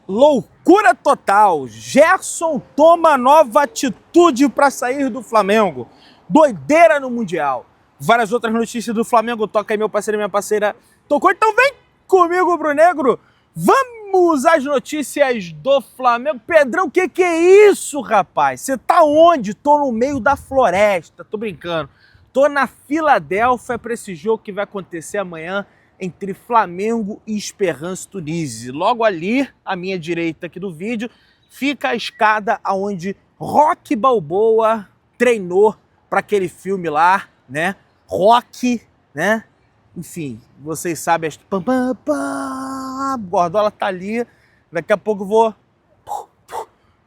Loucura total. Gerson toma nova atitude para sair do Flamengo. Doideira no Mundial. Várias outras notícias do Flamengo. Toca aí, meu parceiro e minha parceira. Tocou? Então vem comigo, Brunegro. Vamos às notícias do Flamengo. Pedrão, que é isso, rapaz? Você tá onde? Tô no meio da floresta. Tô brincando. Tô na Filadélfia para esse jogo que vai acontecer amanhã entre Flamengo e Esperance Tunísia. Logo ali, à minha direita aqui do vídeo, fica a escada onde Rocky Balboa treinou para aquele filme lá, né? Rocky, né? Enfim, vocês sabem, a Gordola tá ali, daqui a pouco eu vou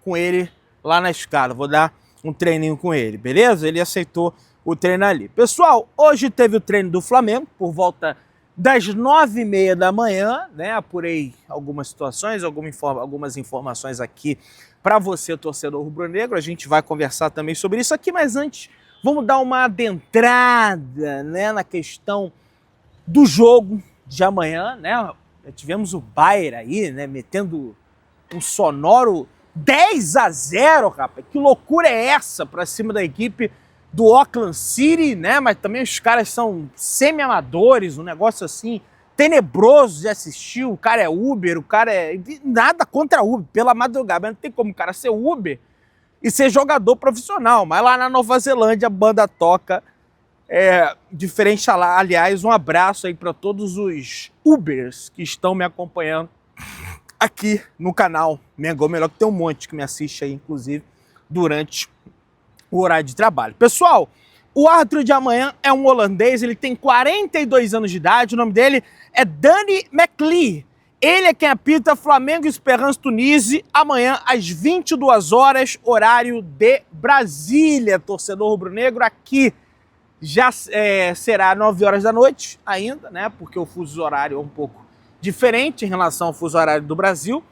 com ele lá na escada, vou dar um treininho com ele, beleza? Ele aceitou o treino ali. Pessoal, hoje teve o treino do Flamengo, por volta das 9h30 da manhã, né? Apurei algumas situações, algumas informações aqui para você, torcedor rubro-negro. A gente vai conversar também sobre isso aqui, mas antes vamos dar uma adentrada, né, na questão do jogo de amanhã, né? Tivemos o Bayern aí, né, metendo um sonoro 10-0, rapaz. Que loucura é essa para cima da equipe do Auckland City, né? Mas também os caras são semi-amadores, um negócio assim tenebroso de assistir. O cara é Uber, o cara é... Nada contra Uber, pela madrugada, mas não tem como o cara ser Uber e ser jogador profissional. Mas lá na Nova Zelândia a banda toca diferente. Aliás, um abraço aí para todos os Ubers que estão me acompanhando aqui no canal Mengão Melhor, que tem um monte que me assiste aí, inclusive, durante o horário de trabalho. Pessoal, o árbitro de amanhã é um holandês, ele tem 42 anos de idade, o nome dele é Danny McLean. Ele é quem apita Flamengo e Esperance Tunísia amanhã às 22 horas, horário de Brasília. Torcedor rubro-negro, aqui já será 9 horas da noite ainda, né? Porque o fuso horário é um pouco diferente em relação ao fuso horário do Brasil.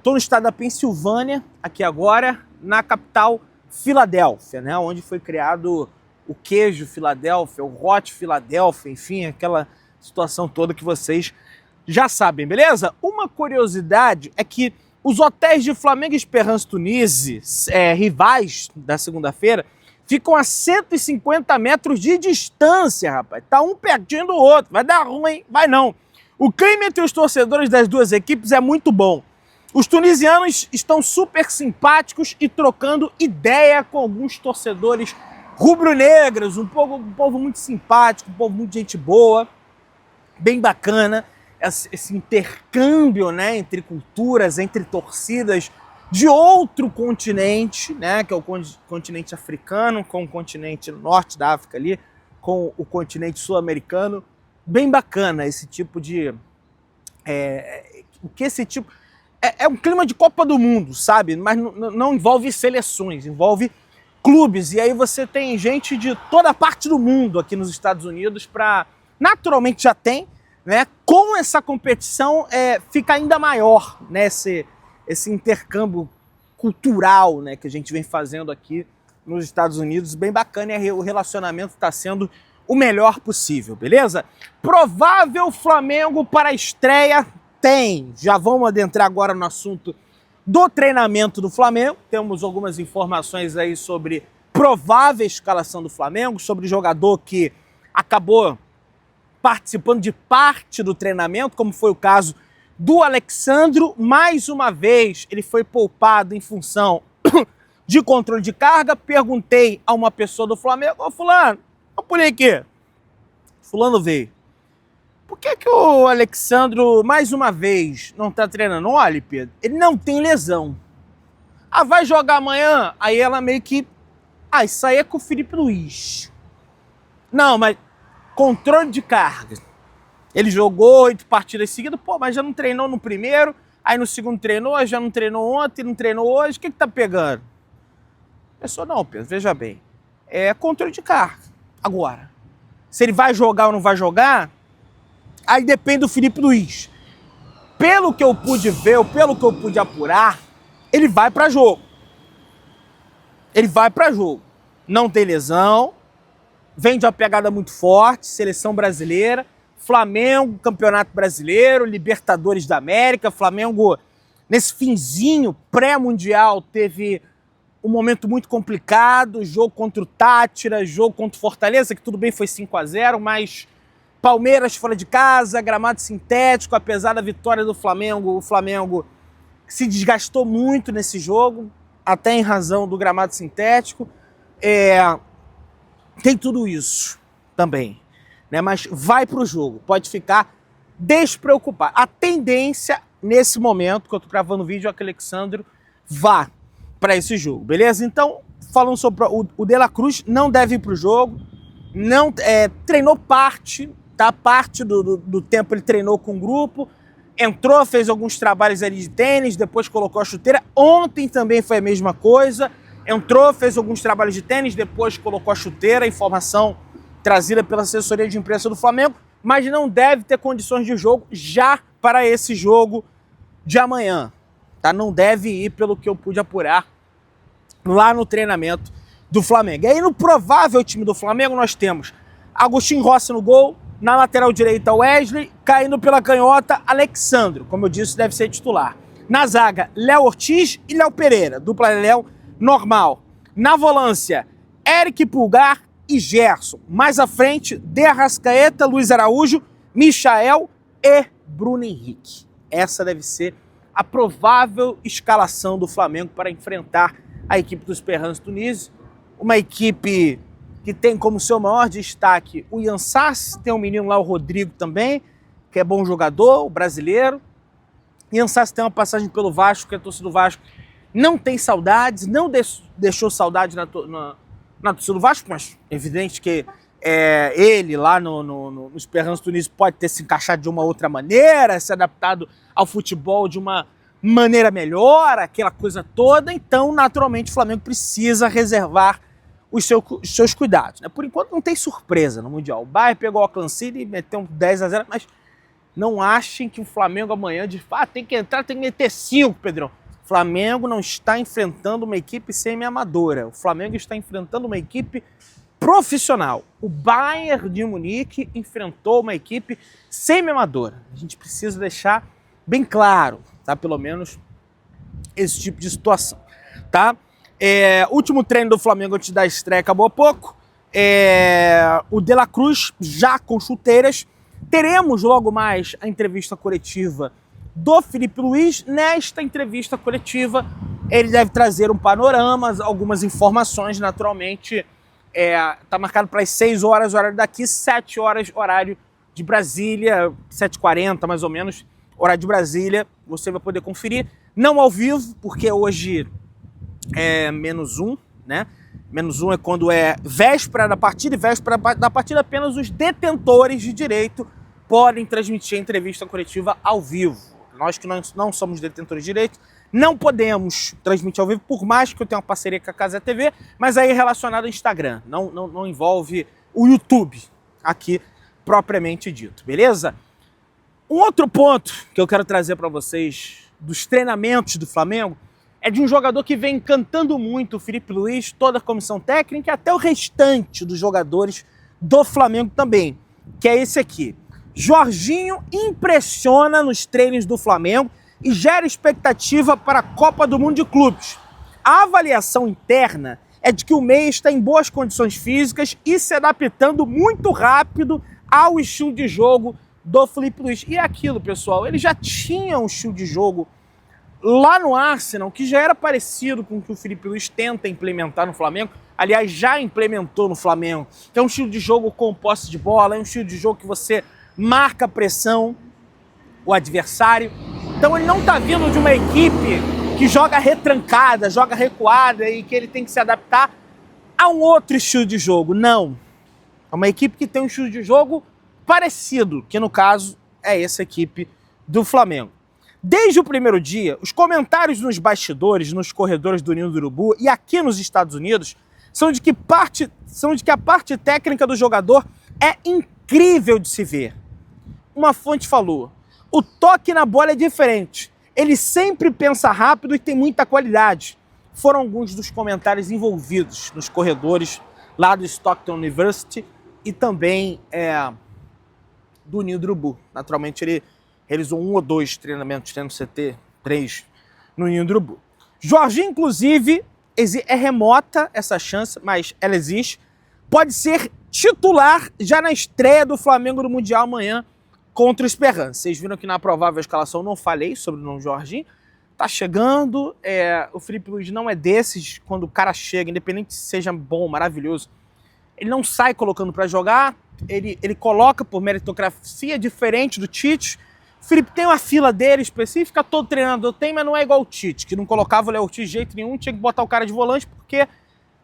Tô no estado da Pensilvânia, aqui agora, na capital Filadélfia, né, onde foi criado o queijo Filadélfia, o hot Filadélfia, enfim, aquela situação toda que vocês já sabem, beleza? Uma curiosidade é que os hotéis de Flamengo e Esperance Tunísia, rivais da segunda-feira, ficam a 150 metros de distância, rapaz. Tá um pertinho do outro, vai dar ruim, vai não. O clima entre os torcedores das duas equipes é muito bom. Os tunisianos estão super simpáticos e trocando ideia com alguns torcedores rubro-negros, um povo muito simpático, um povo muito gente boa, bem bacana, esse intercâmbio, né, entre culturas, entre torcidas de outro continente, né, que é o continente africano, com o continente norte da África ali, com o continente sul-americano, bem bacana esse tipo de... É um clima de Copa do Mundo, sabe? Mas não envolve seleções, envolve clubes. E aí você tem gente de toda parte do mundo aqui nos Estados Unidos naturalmente já tem, né? Com essa competição fica ainda maior, né? Esse intercâmbio cultural, né, que a gente vem fazendo aqui nos Estados Unidos. Bem bacana, e o relacionamento está sendo o melhor possível, beleza? Provável Flamengo para a estreia. Já vamos adentrar agora no assunto do treinamento do Flamengo. Temos algumas informações aí sobre provável escalação do Flamengo, sobre jogador que acabou participando de parte do treinamento, como foi o caso do Alexandro. Mais uma vez, ele foi poupado em função de controle de carga. Perguntei a uma pessoa do Flamengo: ô fulano, eu pulei aqui. Fulano veio. Por que o Alexandro, mais uma vez, não tá treinando? Olha, Pedro, ele não tem lesão. Vai jogar amanhã? Aí ela meio que... isso aí é com o Felipe Luiz. Não, mas controle de carga. Ele jogou 8 partidas seguidas, mas já não treinou no primeiro, aí no segundo treinou, já não treinou ontem, não treinou hoje, o que tá pegando? Pessoal, não, Pedro, veja bem, é controle de carga. Agora, se ele vai jogar ou não vai jogar... Aí depende do Felipe Luiz. Pelo que eu pude ver, pelo que eu pude apurar, ele vai para jogo. Ele vai para jogo. Não tem lesão, vem de uma pegada muito forte, seleção brasileira, Flamengo, Campeonato Brasileiro, Libertadores da América, Flamengo nesse finzinho pré-mundial, teve um momento muito complicado, jogo contra o Tátira, jogo contra o Fortaleza, que tudo bem foi 5-0, mas Palmeiras fora de casa, gramado sintético, apesar da vitória do Flamengo, o Flamengo se desgastou muito nesse jogo, até em razão do gramado sintético. Tem tudo isso também, né? Mas vai para o jogo, pode ficar despreocupado. A tendência, nesse momento, que eu estou gravando o vídeo, é que o Alexandre vá para esse jogo, beleza? Então, falando sobre o De La Cruz, não deve ir para o jogo, não, treinou parte, tá? Parte do tempo ele treinou com o grupo, entrou, fez alguns trabalhos ali de tênis, depois colocou a chuteira. Ontem também foi a mesma coisa, entrou, fez alguns trabalhos de tênis, depois colocou a chuteira, informação trazida pela assessoria de imprensa do Flamengo, mas não deve ter condições de jogo já para esse jogo de amanhã, tá? Não deve ir, pelo que eu pude apurar lá no treinamento do Flamengo. E aí no provável time do Flamengo nós temos Agostinho Rossi no gol, na lateral direita Wesley, caindo pela canhota Alexandre, como eu disse, deve ser titular. Na zaga, Léo Ortiz e Léo Pereira, dupla Léo normal. Na volância, Eric Pulgar e Gerson. Mais à frente, De Arrascaeta, Luiz Araújo, Michael e Bruno Henrique. Essa deve ser a provável escalação do Flamengo para enfrentar a equipe dos Esperance Tunísio, uma equipe que tem como seu maior destaque o Ian Sassi, tem um menino lá, o Rodrigo também, que é bom jogador, o brasileiro. Ian Sassi tem uma passagem pelo Vasco, que a torcida do Vasco não tem saudades, não deixou saudade na torcida do Vasco, mas é evidente que ele lá no Esperance Tunísio pode ter se encaixado de uma outra maneira, se adaptado ao futebol de uma maneira melhor, aquela coisa toda. Então, naturalmente, o Flamengo precisa reservar os seus cuidados, né? Por enquanto não tem surpresa no Mundial. O Bayern pegou o Auckland City e meteu um 10-0, mas não achem que o Flamengo amanhã tem que entrar, tem que meter 5, Pedrão. O Flamengo não está enfrentando uma equipe semi-amadora. O Flamengo está enfrentando uma equipe profissional. O Bayern de Munique enfrentou uma equipe semi-amadora. A gente precisa deixar bem claro, tá? Pelo menos esse tipo de situação, tá? Último treino do Flamengo antes da estreia acabou há pouco. O De La Cruz já com chuteiras. Teremos logo mais a entrevista coletiva do Felipe Luiz. Nesta entrevista coletiva, ele deve trazer um panorama, algumas informações, naturalmente. Tá marcado para as 6 horas, horário daqui, 7 horas, horário de Brasília, 7h40 mais ou menos, horário de Brasília. Você vai poder conferir, não ao vivo, porque hoje é -1, né? -1 é quando é véspera da partida, e véspera da partida apenas os detentores de direito podem transmitir a entrevista coletiva ao vivo. Nós que não somos detentores de direito, não podemos transmitir ao vivo, por mais que eu tenha uma parceria com a Casa TV, mas aí é relacionado ao Instagram, não envolve o YouTube aqui propriamente dito, beleza? Um outro ponto que eu quero trazer para vocês dos treinamentos do Flamengo é de um jogador que vem encantando muito o Felipe Luiz, toda a comissão técnica e até o restante dos jogadores do Flamengo também, que é esse aqui. Jorginho impressiona nos treinos do Flamengo e gera expectativa para a Copa do Mundo de Clubes. A avaliação interna é de que o meia está em boas condições físicas e se adaptando muito rápido ao estilo de jogo do Felipe Luiz. E é aquilo, pessoal, ele já tinha um estilo de jogo lá no Arsenal, que já era parecido com o que o Felipe Luiz tenta implementar no Flamengo, aliás, já implementou no Flamengo, que é um estilo de jogo com posse de bola, é um estilo de jogo que você marca a pressão, o adversário. Então ele não está vindo de uma equipe que joga retrancada, joga recuada e que ele tem que se adaptar a um outro estilo de jogo. Não. É uma equipe que tem um estilo de jogo parecido, que no caso é essa equipe do Flamengo. Desde o primeiro dia, os comentários nos bastidores, nos corredores do Ninho do Urubu e aqui nos Estados Unidos são de que a parte técnica do jogador é incrível de se ver. Uma fonte falou: o toque na bola é diferente, ele sempre pensa rápido e tem muita qualidade. Foram alguns dos comentários envolvidos nos corredores lá do Stockton University e também do Ninho do Urubu. Naturalmente ele realizou 1 ou 2 treinamentos, tendo CT 3 no Ninho do Urubu. Jorginho, inclusive, é remota essa chance, mas ela existe. Pode ser titular já na estreia do Flamengo no Mundial amanhã contra o Esperance. Vocês viram que na provável escalação eu não falei sobre o nome Jorginho. Tá chegando, o Felipe Luiz não é desses, quando o cara chega, independente se seja bom, maravilhoso, ele não sai colocando para jogar, ele coloca por meritocracia, diferente do Tite. O Felipe tem uma fila dele específica, todo treinador tem, mas não é igual o Tite, que não colocava o Léo Ortiz de jeito nenhum, tinha que botar o cara de volante, porque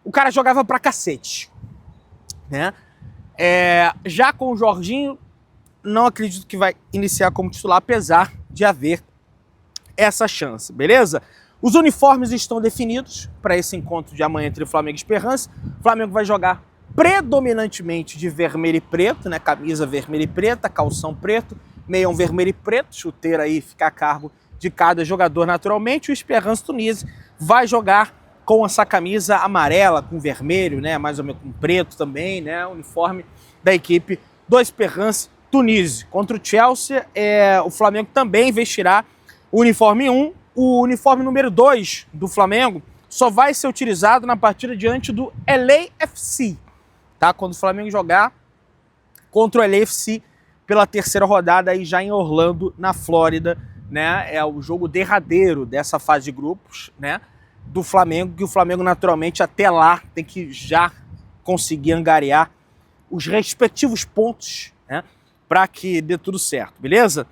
o cara jogava pra cacete, né? Já com o Jorginho, não acredito que vai iniciar como titular, apesar de haver essa chance, beleza? Os uniformes estão definidos para esse encontro de amanhã entre Flamengo e Esperance. O Flamengo vai jogar predominantemente de vermelho e preto, né? Camisa vermelha e preta, calção preto, meião vermelho e preto, chuteira aí fica a cargo de cada jogador naturalmente. O Esperance Tunísia vai jogar com essa camisa amarela com vermelho, né? Mais ou menos com preto também, né? O uniforme da equipe do Esperance Tunísia. Contra o Chelsea, o Flamengo também vestirá o uniforme 1, o uniforme número 2 do Flamengo só vai ser utilizado na partida diante do LAFC, tá? Quando o Flamengo jogar contra o LAFC pela terceira rodada aí já em Orlando, na Flórida, né? É o jogo derradeiro dessa fase de grupos, né? Do Flamengo, que o Flamengo naturalmente até lá tem que já conseguir angariar os respectivos pontos, né? Para que dê tudo certo, beleza?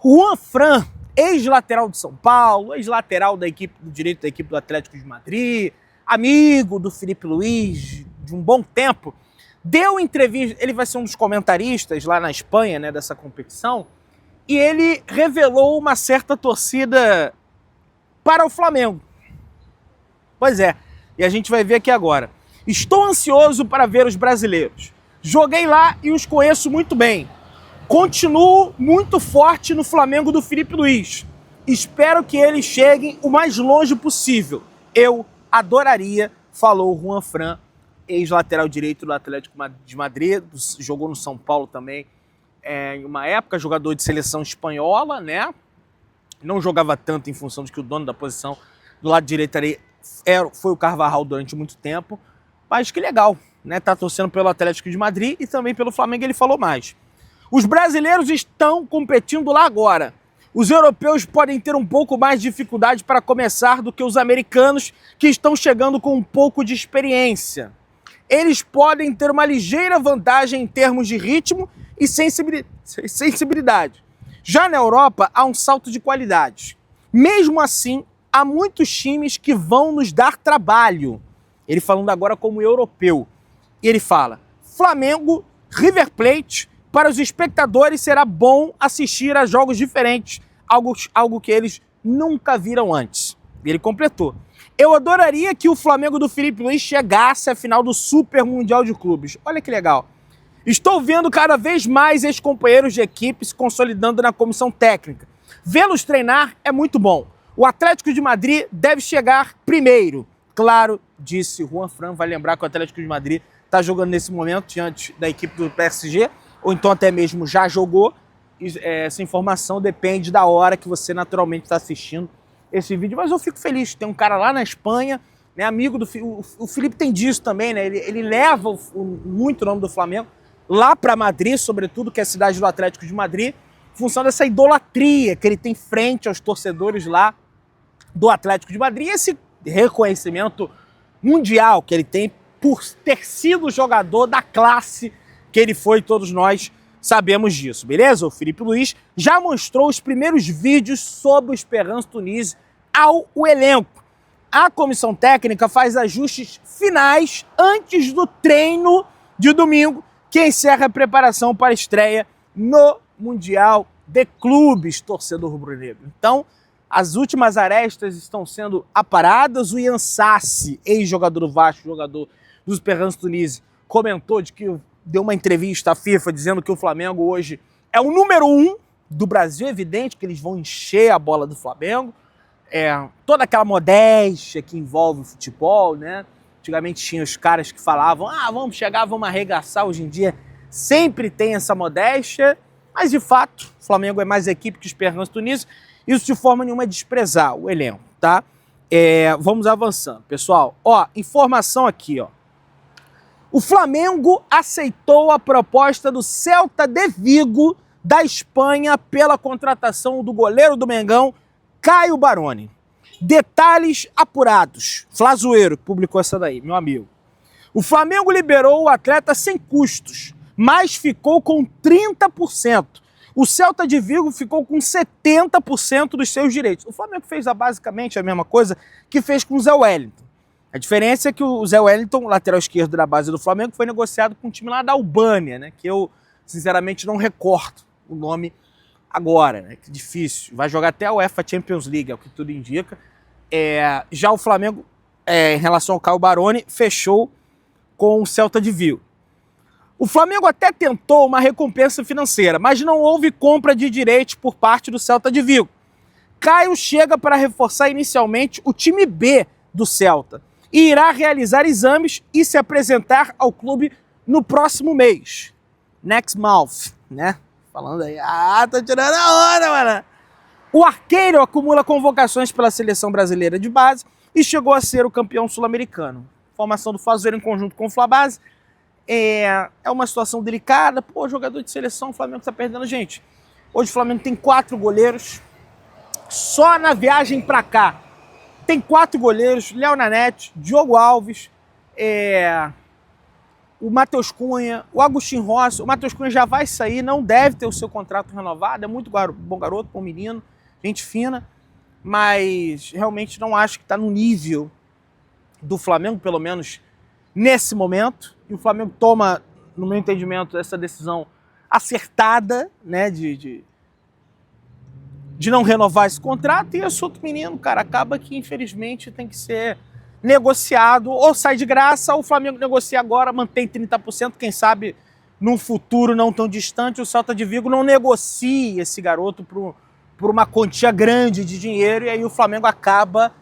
Juan Fran, ex-lateral do São Paulo, ex-lateral da equipe do direito da equipe do Atlético de Madrid, amigo do Felipe Luiz de um bom tempo, deu entrevista, ele vai ser um dos comentaristas lá na Espanha, né, dessa competição, e ele revelou uma certa torcida para o Flamengo. Pois é, e a gente vai ver aqui agora. Estou ansioso para ver os brasileiros. Joguei lá e os conheço muito bem. Continuo muito forte no Flamengo do Felipe Luiz. Espero que eles cheguem o mais longe possível. Eu adoraria, falou o Juan Fran, ex-lateral direito do Atlético de Madrid, jogou no São Paulo também em uma época, jogador de seleção espanhola, né? Não jogava tanto em função de que o dono da posição do lado direito foi o Carvajal durante muito tempo, mas que legal, né? Tá torcendo pelo Atlético de Madrid e também pelo Flamengo, ele falou mais. Os brasileiros estão competindo lá agora. Os europeus podem ter um pouco mais de dificuldade para começar do que os americanos, que estão chegando com um pouco de experiência. Eles podem ter uma ligeira vantagem em termos de ritmo e sensibilidade. Já na Europa, há um salto de qualidade. Mesmo assim, há muitos times que vão nos dar trabalho. Ele falando agora como europeu. E ele fala, Flamengo, River Plate, para os espectadores será bom assistir a jogos diferentes, algo que eles nunca viram antes. E ele completou. Eu adoraria que o Flamengo do Felipe Luiz chegasse à final do Super Mundial de Clubes. Olha que legal. Estou vendo cada vez mais ex-companheiros de equipe se consolidando na comissão técnica. Vê-los treinar é muito bom. O Atlético de Madrid deve chegar primeiro. Claro, disse Juan Fran, vai lembrar que o Atlético de Madrid está jogando nesse momento diante da equipe do PSG, ou então até mesmo já jogou. Essa informação depende da hora que você naturalmente está assistindo esse vídeo, mas eu fico feliz, tem um cara lá na Espanha, né, amigo do o Felipe tem disso também, né, ele leva muito o nome do Flamengo lá para Madrid, sobretudo, que é a cidade do Atlético de Madrid, em função dessa idolatria que ele tem frente aos torcedores lá do Atlético de Madrid, e esse reconhecimento mundial que ele tem por ter sido jogador da classe que ele foi, todos nós sabemos disso, beleza? O Felipe Luiz já mostrou os primeiros vídeos sobre o Esperance Tunísia ao elenco. A comissão técnica faz ajustes finais antes do treino de domingo, que encerra a preparação para a estreia no Mundial de Clubes, torcedor rubro-negro. Então, as últimas arestas estão sendo aparadas. O Ian Sassi, ex-jogador do Vasco, jogador do Esperance Tunísia, comentou de que deu uma entrevista à FIFA dizendo que o Flamengo hoje é o número 1 do Brasil. É evidente que eles vão encher a bola do Flamengo. Toda aquela modéstia que envolve o futebol, né? Antigamente tinha os caras que falavam, vamos chegar, vamos arregaçar. Hoje em dia sempre tem essa modéstia, mas de fato o Flamengo é mais equipe que o Esperance Tunísia. Isso de forma nenhuma é desprezar o elenco. tá? Vamos avançando, pessoal. Ó, informação aqui, ó. O Flamengo aceitou a proposta do Celta de Vigo da Espanha pela contratação do goleiro do Mengão, Caio Baroni. Detalhes apurados. Flazoeiro publicou essa daí, meu amigo. O Flamengo liberou o atleta sem custos, mas ficou com 30%. O Celta de Vigo ficou com 70% dos seus direitos. O Flamengo fez basicamente a mesma coisa que fez com o Zé Wellington. A diferença é que o Zé Wellington, lateral esquerdo da base do Flamengo, foi negociado com um time lá da Albânia, né? Que eu, sinceramente, não recordo o nome agora, né? Que difícil. Vai jogar até a UEFA Champions League, é o que tudo indica. Já o Flamengo, em relação ao Caio Baroni, fechou com o Celta de Vigo. O Flamengo até tentou uma recompensa financeira, mas não houve compra de direitos por parte do Celta de Vigo. Caio chega para reforçar inicialmente o time B do Celta e irá realizar exames e se apresentar ao clube no próximo mês. Next month, né? Falando aí, tá tirando a onda, mano. O arqueiro acumula convocações pela seleção brasileira de base e chegou a ser o campeão sul-americano. Formação do Flazoeiro em conjunto com o Flabase. É uma situação delicada. Pô, jogador de seleção, o Flamengo tá perdendo. Gente, hoje o Flamengo tem 4 goleiros. Só na viagem pra cá tem 4 goleiros: Léo Nanete, Diogo Alves, o Matheus Cunha, o Agostinho Rossi. O Matheus Cunha já vai sair, não deve ter o seu contrato renovado. É muito bom garoto, bom menino, gente fina, mas realmente não acho que está no nível do Flamengo, pelo menos nesse momento. E o Flamengo toma, no meu entendimento, essa decisão acertada, né, de não renovar esse contrato. E esse outro menino, cara, acaba que infelizmente tem que ser negociado, ou sai de graça, ou o Flamengo negocia agora, mantém 30%, quem sabe num futuro não tão distante o Celta de Vigo não negocie esse garoto por uma quantia grande de dinheiro, e aí o Flamengo acaba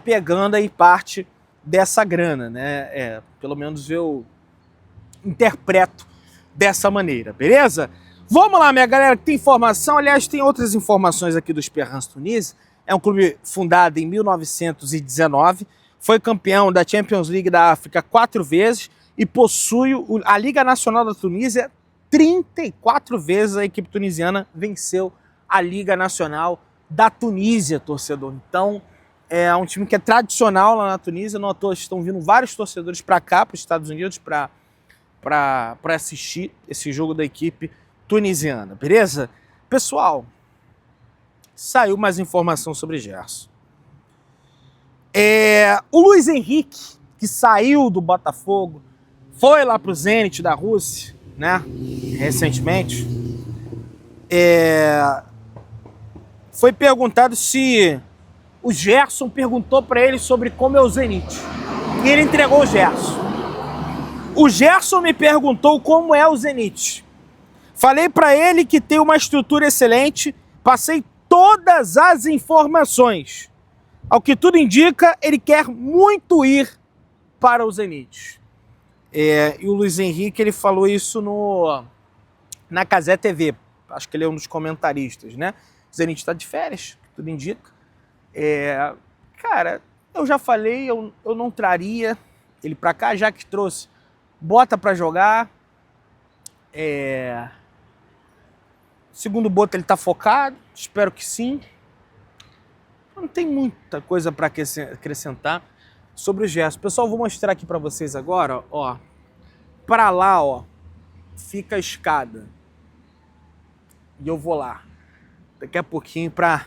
pegando aí parte dessa grana, né? Pelo menos eu interpreto dessa maneira, beleza? Vamos lá, minha galera, que tem informação. Aliás, tem outras informações aqui do Esperance Tunis. É um clube fundado em 1919, foi campeão da Champions League da África 4 vezes e possui a Liga Nacional da Tunísia 34 vezes. A equipe tunisiana venceu a Liga Nacional da Tunísia, torcedor. Então, é um time que é tradicional lá na Tunísia. Não à toa estão vindo vários torcedores para cá, para os Estados Unidos, para assistir esse jogo da equipe tunisiana, beleza? Pessoal, saiu mais informação sobre Gerson. O Luiz Henrique, que saiu do Botafogo, foi lá para o Zenit da Rússia, né? Recentemente. Foi perguntado se o Gerson perguntou para ele sobre como é o Zenit. E ele entregou o Gerson. O Gerson me perguntou como é o Zenit. Falei para ele que tem uma estrutura excelente, passei todas as informações. Ao que tudo indica, ele quer muito ir para o Zenit. E o Luiz Henrique, ele falou isso na Cazé TV. Acho que ele é um dos comentaristas, né? O Zenit está de férias, tudo indica. Cara, eu já falei, eu não traria ele para cá, já que trouxe, bota para jogar. Segundo Boto, ele tá focado, espero que sim. Não tem muita coisa para acrescentar sobre o Gerson. Pessoal, vou mostrar aqui para vocês agora, ó. Para lá, ó, fica a escada. E eu vou lá daqui a pouquinho para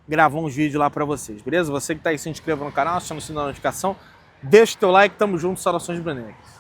gravar uns vídeos lá para vocês, beleza? Você que tá aí, se inscreva no canal, aciona o sininho da notificação, deixa o teu like, tamo junto, saudações Brunex.